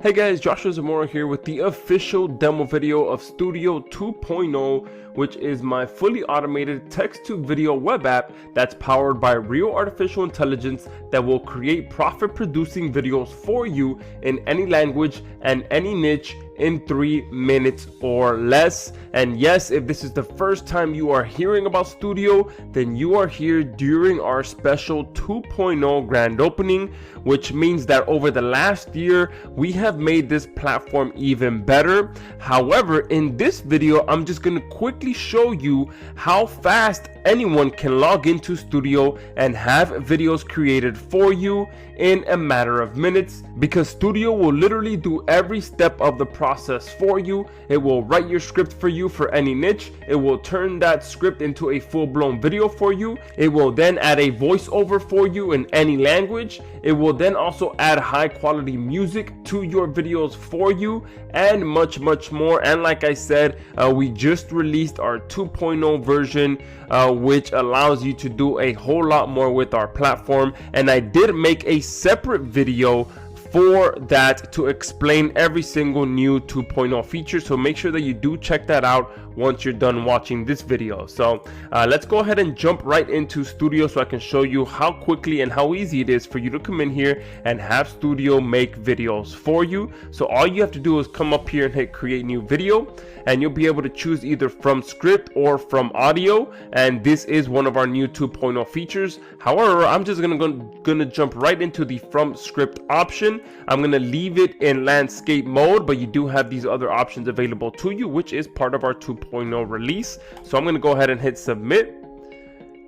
Hey guys, Joshua Zamora here with the official demo video of Studio 2.0, which is my fully automated text-to-video web app that's powered by real artificial intelligence that will create profit-producing videos for you in any language and any niche in 3 minutes or less. And yes, if this is the first time you are hearing about Studio, then you are here during our special 2.0 grand opening, which means that over the last year we have made this platform even better. However, in this video I'm just going to quickly show you how fast anyone can log into Studio and have videos created for you in a matter of minutes, because Studio will literally do every step of the process for you. It will write your script for you for any niche. It will turn that script into a full-blown video for you. It will then add a voiceover for you in any language. It will then also add high quality music to your videos for you, and much more. And like I said, we just released our 2.0 version, which allows you to do a whole lot more with our platform. And I did make a separate video for that to explain every single new 2.0 feature, so make sure that you do check that out once you're done watching this video. So let's go ahead and jump right into Studio so I can show you how quickly and how easy it is for you to come in here and have Studio make videos for you. So all you have to do is come up here and hit create new video, and you'll be able to choose either from script or from audio, and this is one of our new 2.0 features. However, I'm just gonna jump right into the from script option. I'm gonna leave it in landscape mode, but you do have these other options available to you, which is part of our 2.0 release. So I'm gonna go ahead and hit submit.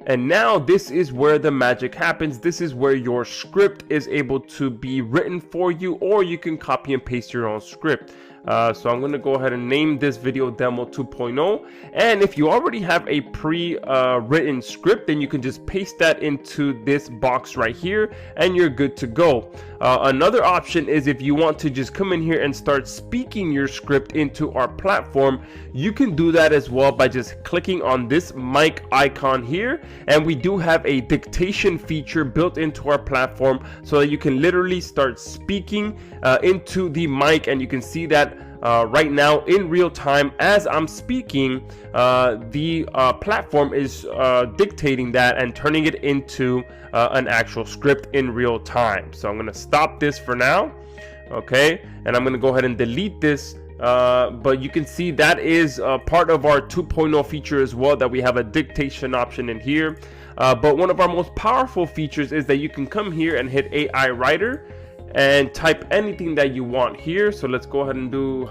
And now this is where the magic happens. This is where your script is able to be written for you, or you can copy and paste your own script. So I'm going to go ahead and name this video demo 2.0. And if you already have a pre-written script, then you can just paste that into this box right here and you're good to go. Another option is if you want to just come in here and start speaking your script into our platform, you can do that as well by just clicking on this mic icon here. And we do have a dictation feature built into our platform so that you can literally start speaking into the mic, and you can see that right now in real time as I'm speaking, the platform is dictating that and turning it into an actual script in real time. So I'm going to stop this for now, okay, and I'm going to go ahead and delete this. But you can see that is part of our 2.0 feature as well, that we have a dictation option in here. But one of our most powerful features is that you can come here and hit AI writer and type anything that you want here. So let's go ahead and do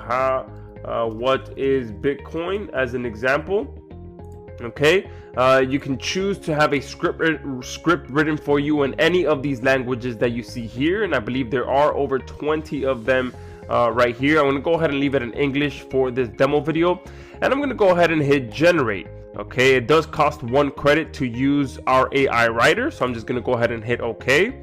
what is Bitcoin as an example. Okay, you can choose to have a script written for you in any of these languages that you see here, and I believe there are over 20 of them right here. I'm going to go ahead and leave it in English for this demo video, and I'm going to go ahead and hit generate. Okay, it does cost 1 credit to use our AI writer, so I'm just going to go ahead and hit OK.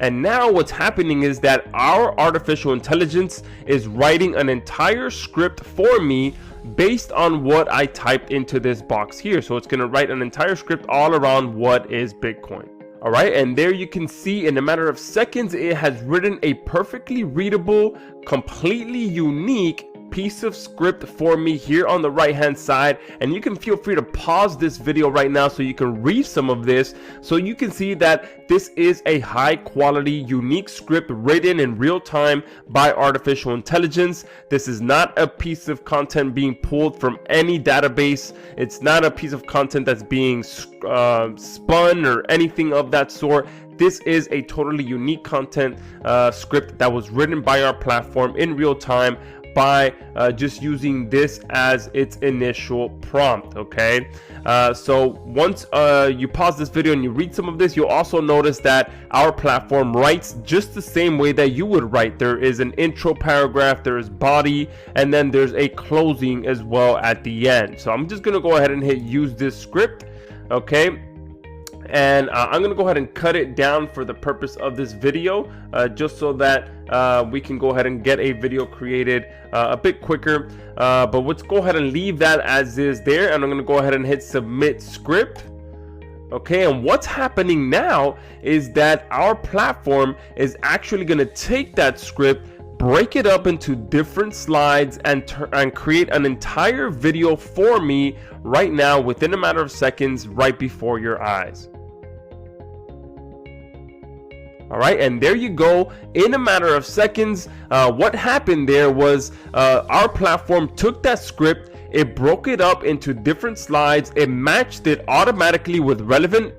And now what's happening is that our artificial intelligence is writing an entire script for me based on what I typed into this box here. So it's going to write an entire script all around what is Bitcoin. All right, and there you can see in a matter of seconds, it has written a perfectly readable, completely unique piece of script for me here on the right hand side. And you can feel free to pause this video right now so you can read some of this, so you can see that this is a high quality unique script written in real time by artificial intelligence. This is not a piece of content being pulled from any database. It's not a piece of content that's being spun or anything of that sort. This is a totally unique content script that was written by our platform in real time by just using this as its initial prompt. Okay, so once you pause this video and you read some of this, you'll also notice that our platform writes just the same way that you would write. There is an intro paragraph, there is body, and then there's a closing as well at the end. So I'm just gonna go ahead and hit use this script. Okay, and I'm gonna go ahead and cut it down for the purpose of this video, just so that we can go ahead and get a video created a bit quicker. But let's go ahead and leave that as is there, and I'm gonna go ahead and hit submit script. Okay, and what's happening now is that our platform is actually going to take that script, break it up into different slides, and create an entire video for me right now within a matter of seconds right before your eyes. All right, and there you go. In a matter of seconds, what happened there was our platform took that script, it broke it up into different slides, it matched it automatically with relevant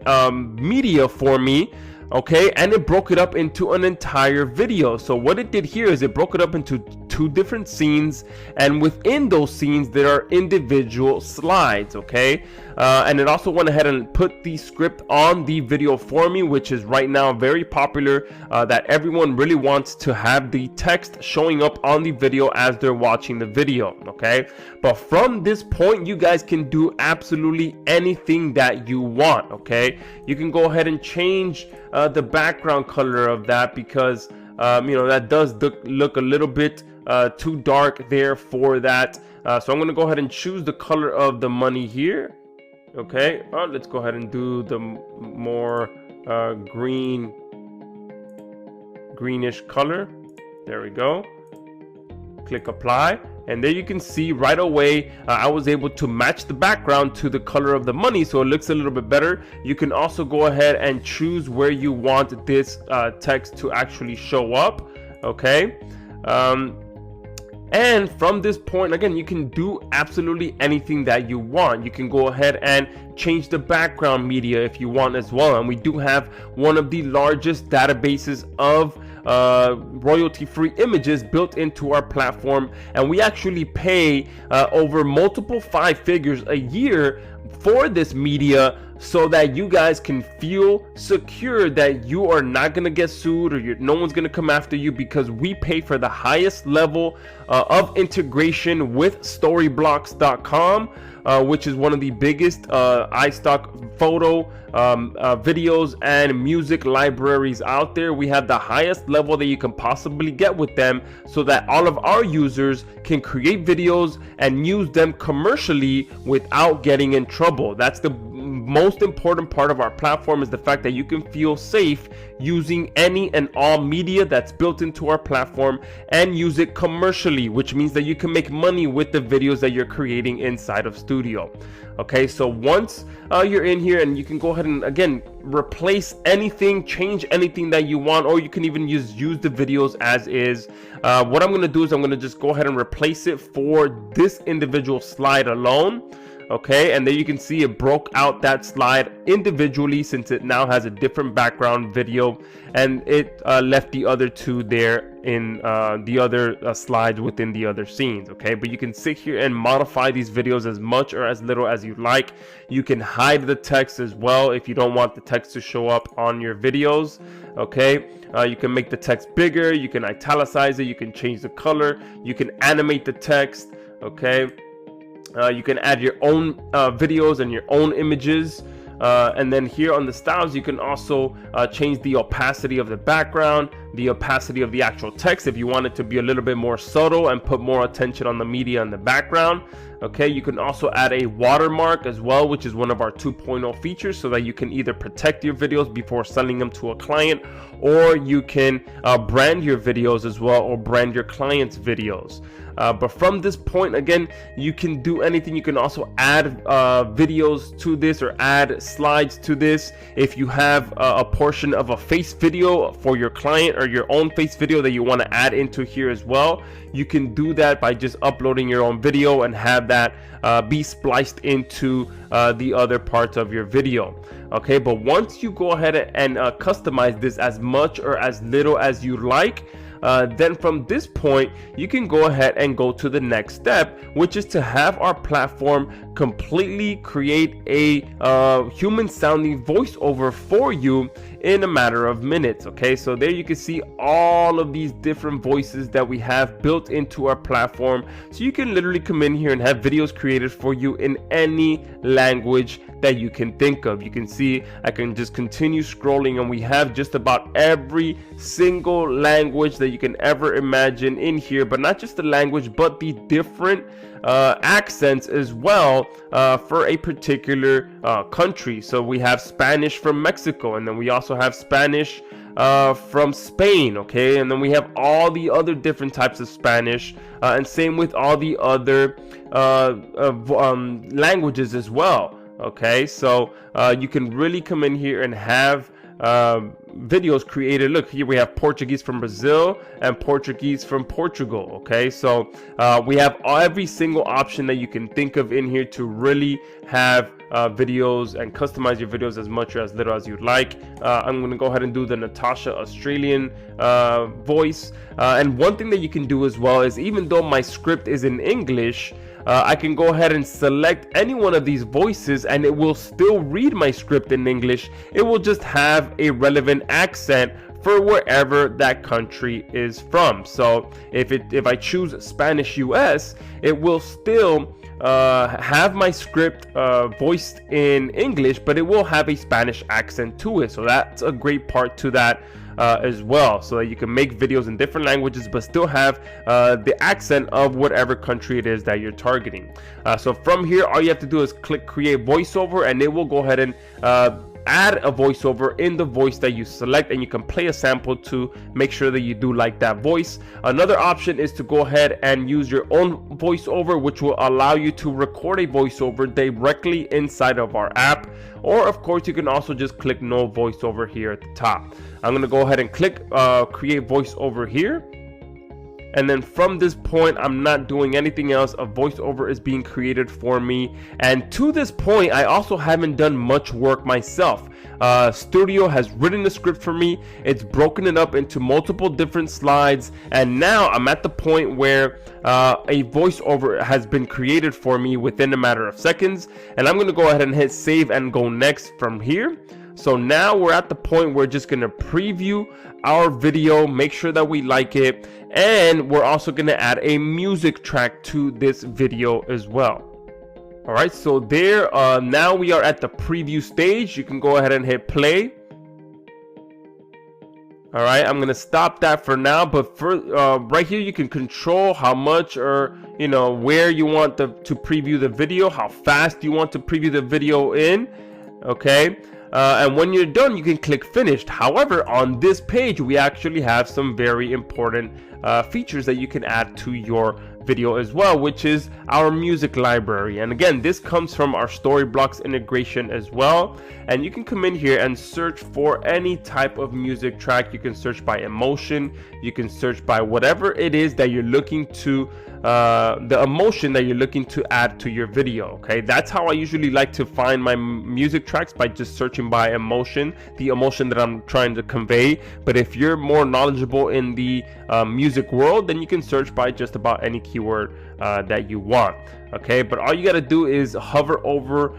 media for me. Okay, and it broke it up into an entire video. So what it did here is it broke it up into 2 different scenes, and within those scenes there are individual slides. Okay, and it also went ahead and put the script on the video for me, which is right now very popular, that everyone really wants to have the text showing up on the video as they're watching the video. Okay, but from this point you guys can do absolutely anything that you want. Okay, you can go ahead and change the background color of that, because that does look a little bit too dark there for that. So I'm going to go ahead and choose the color of the money here. Okay, let's go ahead and do the more greenish color. There we go. Click apply, and there you can see right away I was able to match the background to the color of the money, so it looks a little bit better. You can also go ahead and choose where you want this text to actually show up. Okay, and from this point, again, you can do absolutely anything that you want. You can go ahead and change the background media if you want as well, and we do have one of the largest databases of royalty-free images built into our platform, and we actually pay over multiple 5 figures a year for this media, so that you guys can feel secure that you are not going to get sued, or no one's going to come after you, because we pay for the highest level of integration with storyblocks.com, which is one of the biggest iStock photo, videos and music libraries out there. We have the highest level that you can possibly get with them, so that all of our users can create videos and use them commercially without getting in trouble. That's the most important part of our platform, is the fact that you can feel safe using any and all media that's built into our platform and use it commercially, which means that you can make money with the videos that you're creating inside of Studio. Okay, so once you're in here, and you can go ahead and again replace anything, change anything that you want, or you can even use the videos as is. What I'm going to do is I'm going to just go ahead and replace it for this individual slide alone. Okay, and there you can see it broke out that slide individually, since it now has a different background video, and it left the other 2 there in the other slides within the other scenes. Okay, but you can sit here and modify these videos as much or as little as you like. You can hide the text as well if you don't want the text to show up on your videos. Okay, you can make the text bigger, you can italicize it, you can change the color, you can animate the text. Okay, you can add your own videos and your own images, and then here on the styles you can also change the opacity of the background, the opacity of the actual text if you want it to be a little bit more subtle and put more attention on the media in the background. Okay, you can also add a watermark as well, which is one of our 2.0 features, so that you can either protect your videos before selling them to a client, or you can brand your videos as well, or brand your clients' videos. But from this point, again, you can do anything. You can also add videos to this, or add slides to this. If you have a portion of a face video for your client, or your own face video that you want to add into here as well, you can do that by just uploading your own video and have that be spliced into the other parts of your video. Okay, but once you go ahead and customize this as much or as little as you like, then from this point you can go ahead and go to the next step, which is to have our platform completely create a human sounding voiceover for you in a matter of minutes. Okay, so there you can see all of these different voices that we have built into our platform, so you can literally come in here and have videos created for you in any language that you can think of. You can see I can just continue scrolling, and we have just about every single language that you can ever imagine in here, but not just the language, but the different accents as well for a particular country. So we have Spanish from Mexico, and then we also have Spanish from Spain, okay? And then we have all the other different types of Spanish, and same with all the other languages as well, okay? So you can really come in here and have videos created. Look, here we have Portuguese from Brazil and Portuguese from Portugal, okay? So we have every single option that you can think of in here to really have videos and customize your videos as much or as little as you'd like. I'm going to go ahead and do the Natasha Australian voice, and one thing that you can do as well is, even though my script is in English, I can go ahead and select any one of these voices and it will still read my script in English. It will just have a relevant accent for wherever that country is from. So if I choose Spanish US, it will still have my script voiced in English, but it will have a Spanish accent to it. So that's a great part to that as well, so that you can make videos in different languages but still have the accent of whatever country it is that you're targeting. So from here, all you have to do is click create voiceover, and it will go ahead and add a voiceover in the voice that you select, and you can play a sample to make sure that you do like that voice. Another option is to go ahead and use your own voiceover, which will allow you to record a voiceover directly inside of our app. Or of course, you can also just click no voiceover here at the top. I'm going to go ahead and click create voiceover here. And then from this point, I'm not doing anything else. A voiceover is being created for me. And to this point, I also haven't done much work myself. Studio has written the script for me. It's broken it up into multiple different slides. And now I'm at the point where a voiceover has been created for me within a matter of seconds. And I'm going to go ahead and hit save and go next from here. So now we're at the point where we're just going to preview our video, make sure that we like it, and we're also going to add a music track to this video as well. All right, so there, now we are at the preview stage. You can go ahead and hit play. All right, I'm going to stop that for now, but for right here, you can control how much or, you know, where you want to preview the video, how fast you want to preview the video in, okay? And when you're done, you can click finished. However, on this page, we actually have some very important features that you can add to your video as well, which is our music library. And again, this comes from our Storyblocks integration as well. And you can come in here and search for any type of music track. You can search by emotion. You can search by whatever it is that you're looking to the emotion that you're looking to add to your video. Okay, that's how I usually like to find my music tracks, by just searching by emotion, the emotion that I'm trying to convey. But if you're more knowledgeable in the music world, then you can search by just about any keyword that you want. Okay, but all you got to do is hover over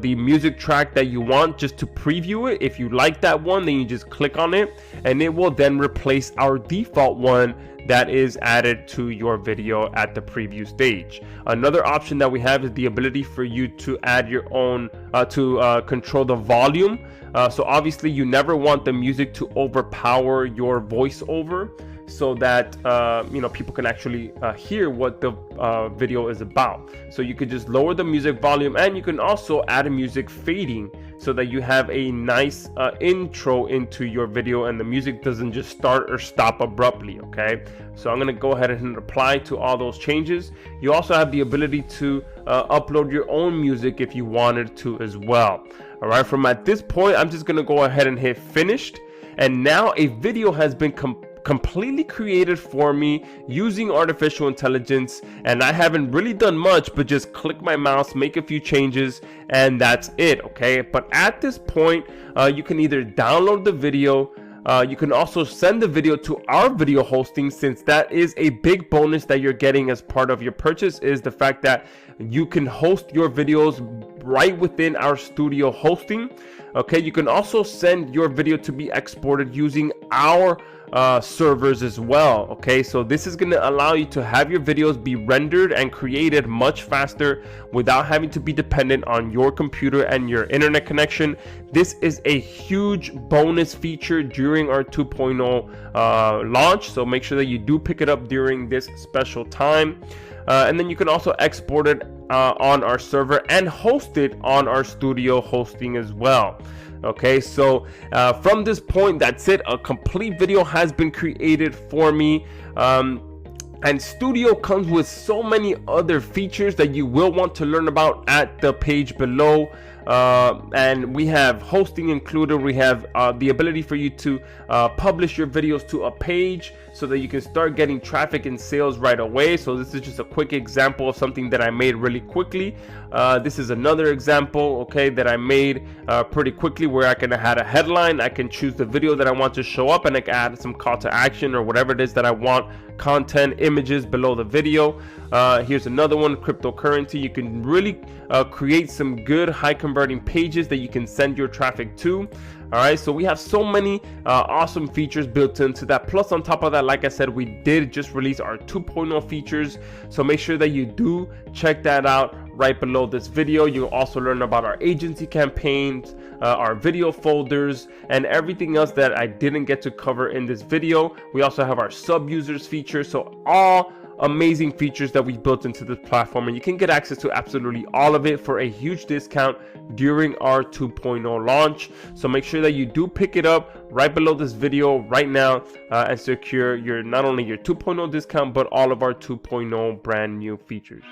the music track that you want just to preview it. If you like that one, then you just click on it, and it will then replace our default one that is added to your video at the preview stage. Another option that we have is the ability for you to add your own control the volume. So obviously you never want the music to overpower your voiceover, so that you know, people can actually hear what the video is about. So you could just lower the music volume, and you can also add a music fading so that you have a nice intro into your video and the music doesn't just start or stop abruptly. Okay, so I'm going to go ahead and apply to all those changes. You also have the ability to upload your own music if you wanted to as well. All right, from at this point, I'm just going to go ahead and hit finished, and now a video has been completely created for me using artificial intelligence, and I haven't really done much but just click my mouse, make a few changes, and that's it. Okay, but at this point you can either download the video, you can also send the video to our video hosting, since that is a big bonus that you're getting as part of your purchase, is the fact that you can host your videos right within our studio hosting. Okay, you can also send your video to be exported using our servers as well. Okay, so this is going to allow you to have your videos be rendered and created much faster without having to be dependent on your computer and your internet connection. This is a huge bonus feature during our 2.0 launch, so make sure that you do pick it up during this special time. And then you can also export it on our server and host it on our studio hosting as well. Okay, so from this point, that's it. A complete video has been created for me. And Studio comes with so many other features that you will want to learn about at the page below. And we have hosting included. We have the ability for you to publish your videos to a page so that you can start getting traffic and sales right away. So this is just a quick example of something that I made really quickly. This is another example, okay, that I made pretty quickly, where I can add a headline, I can choose the video that I want to show up, and I can add some call to action or whatever it is that I want, content, images below the video. Here's another one, cryptocurrency. You can really create some good high converting pages that you can send your traffic to. All right, so we have so many awesome features built into that. Plus, on top of that, like I said, we did just release our 2.0 features. So make sure that you do check that out right below this video. You'll also learn about our agency campaigns, our video folders, and everything else that I didn't get to cover in this video. We also have our sub users feature. So all amazing features that we built into this platform, and you can get access to absolutely all of it for a huge discount during our 2.0 launch. So make sure that you do pick it up right below this video right now and secure your not only your 2.0 discount, but all of our 2.0 brand new features.